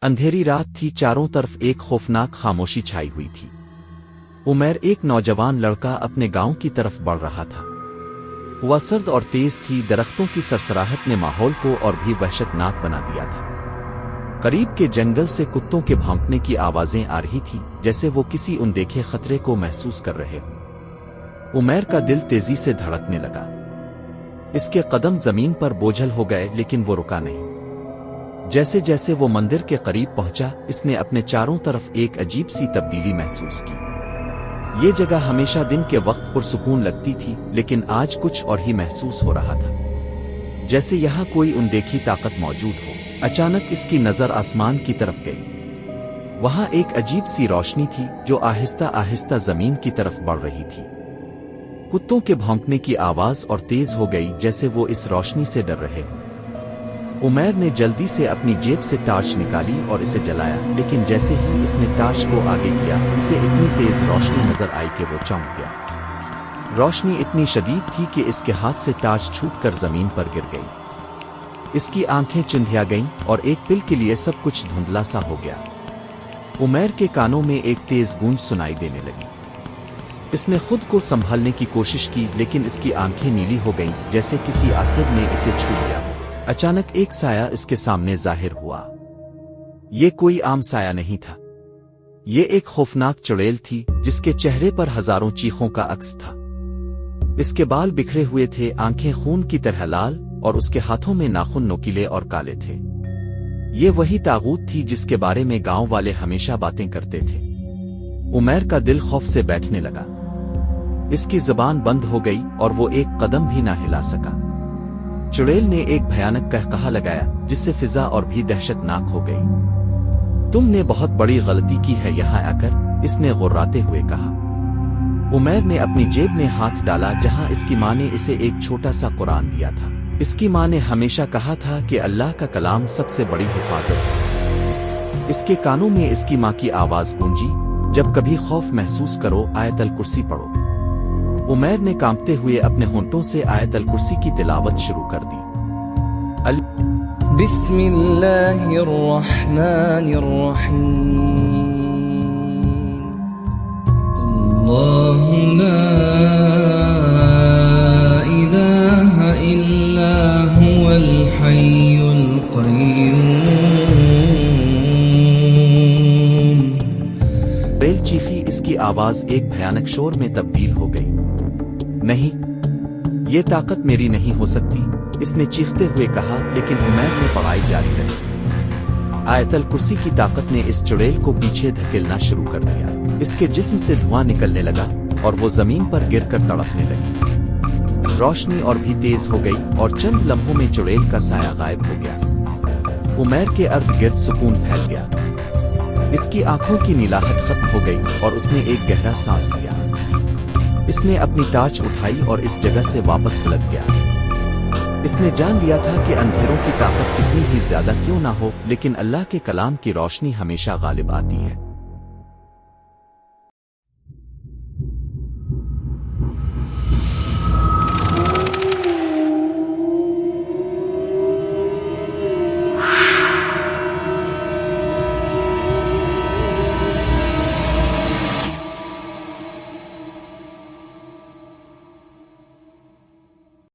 اندھیری رات تھی، چاروں طرف ایک خوفناک خاموشی چھائی ہوئی تھی۔ عمیر ایک نوجوان لڑکا اپنے گاؤں کی طرف بڑھ رہا تھا۔ ہوا سرد اور تیز تھی، درختوں کی سرسراہٹ نے ماحول کو اور بھی وحشت ناک بنا دیا تھا۔ قریب کے جنگل سے کتوں کے بھونکنے کی آوازیں آ رہی تھیں، جیسے وہ کسی اندیکھے خطرے کو محسوس کر رہے ہوں۔ عمیر کا دل تیزی سے دھڑکنے لگا۔ اس کے قدم زمین پر بوجھل ہو گئے، لیکن وہ رکا نہیں۔ جیسے جیسے وہ مندر کے قریب پہنچا، اس نے اپنے چاروں طرف ایک عجیب سی تبدیلی محسوس کی۔ یہ جگہ ہمیشہ دن کے وقت پرسکون لگتی تھی، لیکن آج کچھ اور ہی محسوس ہو رہا تھا، جیسے یہاں کوئی اندیکھی طاقت موجود ہو۔ اچانک اس کی نظر آسمان کی طرف گئی۔ وہاں ایک عجیب سی روشنی تھی جو آہستہ آہستہ زمین کی طرف بڑھ رہی تھی۔ کتوں کے بھونکنے کی آواز اور تیز ہو گئی، جیسے وہ اس روشنی سے ڈر رہے۔ عمیر نے جلدی سے اپنی جیب سے ٹارچ نکالی اور اسے جلایا، لیکن جیسے ہی اس نے ٹارچ کو آگے کیا، اسے اتنی تیز روشنی نظر آئی کہ وہ چونک گیا۔ روشنی اتنی شدید تھی کہ اس کے ہاتھ سے ٹارچ چھوٹ کر زمین پر گر گئی۔ اس کی آنکھیں چندھیا گئیں اور ایک پل کے لیے سب کچھ دھندلا سا ہو گیا۔ عمیر کے کانوں میں ایک تیز گونج سنائی دینے لگی۔ اس نے خود کو سنبھالنے کی کوشش کی، لیکن اس کی آنکھیں نیلی ہو گئیں، جیسے کسی آسد نے اسے چھو لیا۔ اچانک ایک سایہ اس کے سامنے ظاہر ہوا۔ یہ کوئی عام سایہ نہیں تھا، یہ ایک خوفناک چڑیل تھی جس کے چہرے پر ہزاروں چیخوں کا عکس تھا۔ اس کے بال بکھرے ہوئے تھے، آنکھیں خون کی طرح لال، اور اس کے ہاتھوں میں ناخن نوکیلے اور کالے تھے۔ یہ وہی طاغوت تھی جس کے بارے میں گاؤں والے ہمیشہ باتیں کرتے تھے۔ عمیر کا دل خوف سے بیٹھنے لگا۔ اس کی زبان بند ہو گئی اور وہ ایک قدم بھی نہ ہلا سکا۔ چڑیل نے ایک بھیانک قہقہا لگایا، جس سے فضا اور بھی دہشت ناک ہو گئی۔ تم نے بہت بڑی غلطی کی ہے یہاں آ کر، اس نے غراتے ہوئے کہا۔ عمیر نے اپنی جیب میں ہاتھ ڈالا جہاں اس کی ماں نے اسے ایک چھوٹا سا قرآن دیا تھا۔ اس کی ماں نے ہمیشہ کہا تھا کہ اللہ کا کلام سب سے بڑی حفاظت ہے۔ اس کے کانوں میں اس کی ماں کی آواز گونجی، جب کبھی خوف محسوس کرو آیت الکرسی پڑھو۔ عمیر نے کانپتے ہوئے اپنے ہونٹوں سے آیت الکرسی کی تلاوت شروع کر دی۔ بسم اللہ الرحمن الرحیم، اللہ لا الہ الا هو الحی القیوم۔ بیل چیخی، اس کی آواز ایک بھیانک شور میں تبدیل ہو گئی۔ نہیں، یہ طاقت میری نہیں ہو سکتی، اس نے چیختے ہوئے کہا، لیکن عمیر نے پڑھائی جاری رکھی۔ آیت الکرسی کی طاقت نے اس چڑیل کو پیچھے دھکیلنا شروع کر دیا۔ اس کے جسم سے دھواں نکلنے لگا اور وہ زمین پر گر کر تڑپنے لگی۔ روشنی اور بھی تیز ہو گئی اور چند لمحوں میں چڑیل کا سایہ غائب ہو گیا۔ عمیر کے ارد گرد سکون پھیل گیا۔ اس کی آنکھوں کی نیلاہٹ ختم ہو گئی اور اس نے ایک گہرا سانس لیا۔ اس نے اپنی ٹارچ اٹھائی اور اس جگہ سے واپس پلٹ گیا۔ اس نے جان لیا تھا کہ اندھیروں کی طاقت کتنی ہی زیادہ کیوں نہ ہو، لیکن اللہ کے کلام کی روشنی ہمیشہ غالب آتی ہے۔